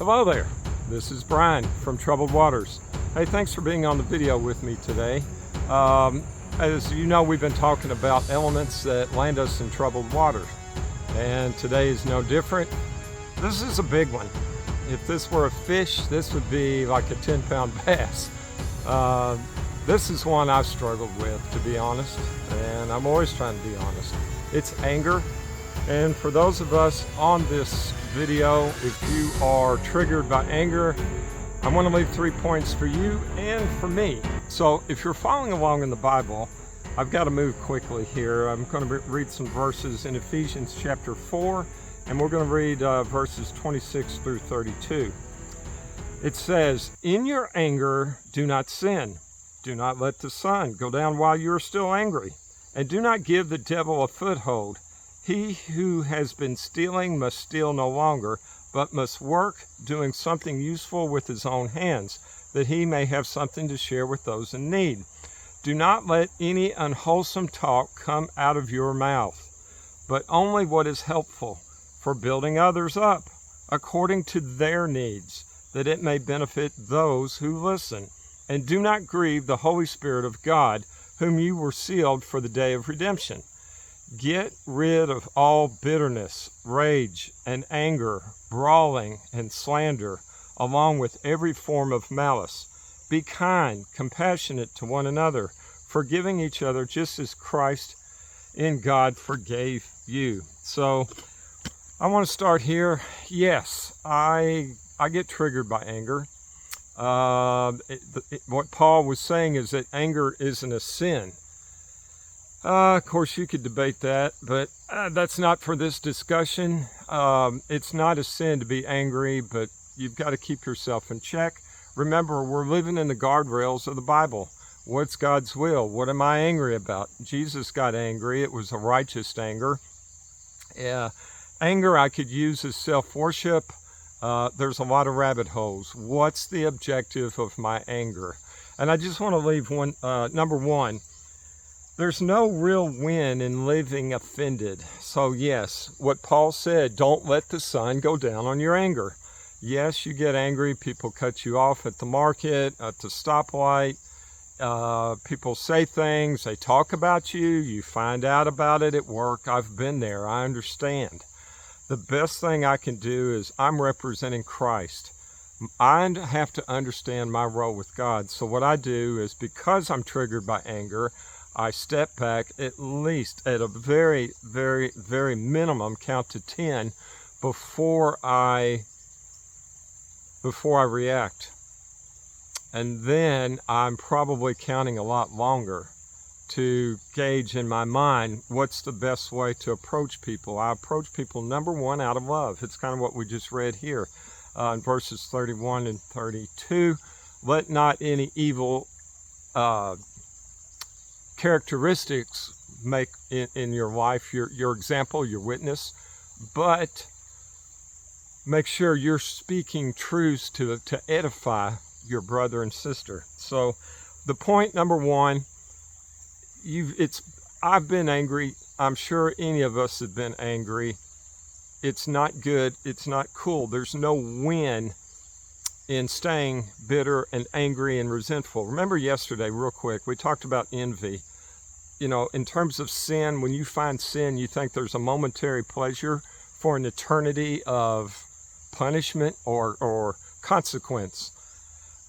Hello there, this is Brian from Troubled Waters. Hey, thanks for being on the video with me today. As you know, we've been talking about elements that land us in troubled waters, and today is no different. This is a big one. If this were a fish, this would be like a 10-pound bass. This is one I've struggled with, to be honest, and I'm always trying to be honest. It's anger. And for those of us on this video, if you are triggered by anger, I want to leave 3 points for you and for me. So if you're following along in the Bible, I've got to move quickly here. I'm going to read some verses in Ephesians chapter 4, and we're going to read verses 26 through 32. It says, "In your anger, do not sin. Do not let the sun go down while you are still angry, and do not give the devil a foothold. He who has been stealing must steal no longer, but must work, doing something useful with his own hands, that he may have something to share with those in need. Do not let any unwholesome talk come out of your mouth, but only what is helpful for building others up, according to their needs, that it may benefit those who listen. And do not grieve the Holy Spirit of God, whom you were sealed for the day of redemption. Get rid of all bitterness, rage, and anger, brawling, and slander, along with every form of malice. Be kind, compassionate to one another, forgiving each other just as Christ in God forgave you." So I want to start here. Yes, I get triggered by anger. What Paul was saying is that anger isn't a sin. Of course, you could debate that, but that's not for this discussion. It's not a sin to be angry, but you've got to keep yourself in check. Remember, we're living in the guardrails of the Bible. What's God's will? What am I angry about? Jesus got angry. It was a righteous anger. Anger I could use as self-worship. There's a lot of rabbit holes. What's the objective of my anger? And I just want to leave one, number one, there's no real win in living offended. So yes, what Paul said, don't let the sun go down on your anger. Yes, you get angry, people cut you off at the market, at the stoplight, people say things, they talk about you, you find out about it at work. I've been there, I understand. The best thing I can do is I'm representing Christ. I have to understand my role with God. So what I do is, because I'm triggered by anger, I step back at least at a very, very, very minimum, count to 10 before I react. And then I'm probably counting a lot longer to gauge in my mind what's the best way to approach people. I approach people, number one, out of love. It's kind of what we just read here in verses 31 and 32. Let not any evil characteristics make in your life your example, your witness, but make sure you're speaking truths to edify your brother and sister. So the point number one, I've been angry. I'm sure any of us have been angry. It's not good. It's not cool. There's no win in staying bitter and angry and resentful. Remember yesterday, real quick, we talked about envy. You know, in terms of sin, when you find sin, you think there's a momentary pleasure for an eternity of punishment or consequence.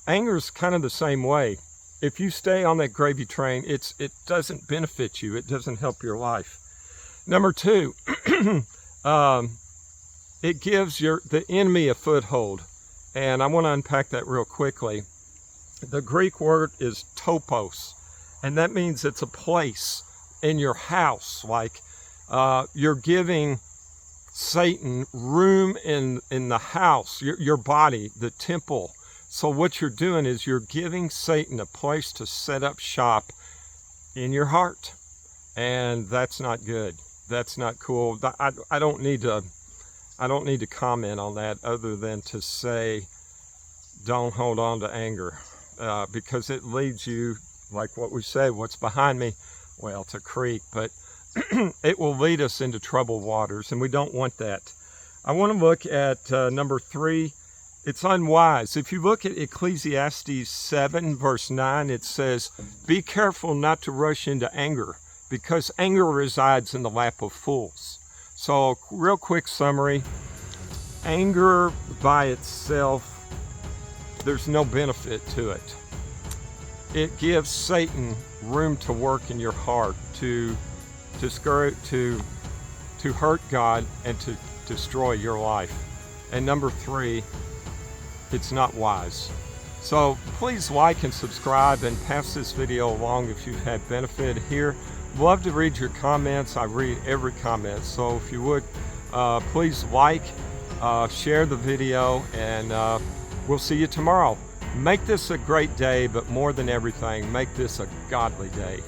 Anger is kind of the same way. If you stay on that gravy train, it doesn't benefit you. It doesn't help your life. Number two, it gives the enemy a foothold. And I want to unpack that real quickly. The Greek word is topos, and that means it's a place in your house. Like you're giving Satan room in the house, your body, the temple. So what you're doing is you're giving Satan a place to set up shop in your heart. And that's not good. That's not cool. I don't need to comment on that other than to say, don't hold on to anger, because it leads you, like what we say, what's behind me? Well, it's a creek, but it will lead us into troubled waters, and we don't want that. I want to look at number 3, It's unwise. If you look at Ecclesiastes 7 verse 9, it says, "Be careful not to rush into anger, because anger resides in the lap of fools." So, real quick summary, anger by itself, there's no benefit to it. It gives Satan room to work in your heart, to discourage, to hurt God, and to destroy your life. And number 3, it's not wise. So please like and subscribe and pass this video along if you've had benefit here. Love to read your comments. I read every comment. So if you would, please like, share the video, and we'll see you tomorrow. Make this a great day, but more than everything, make this a godly day.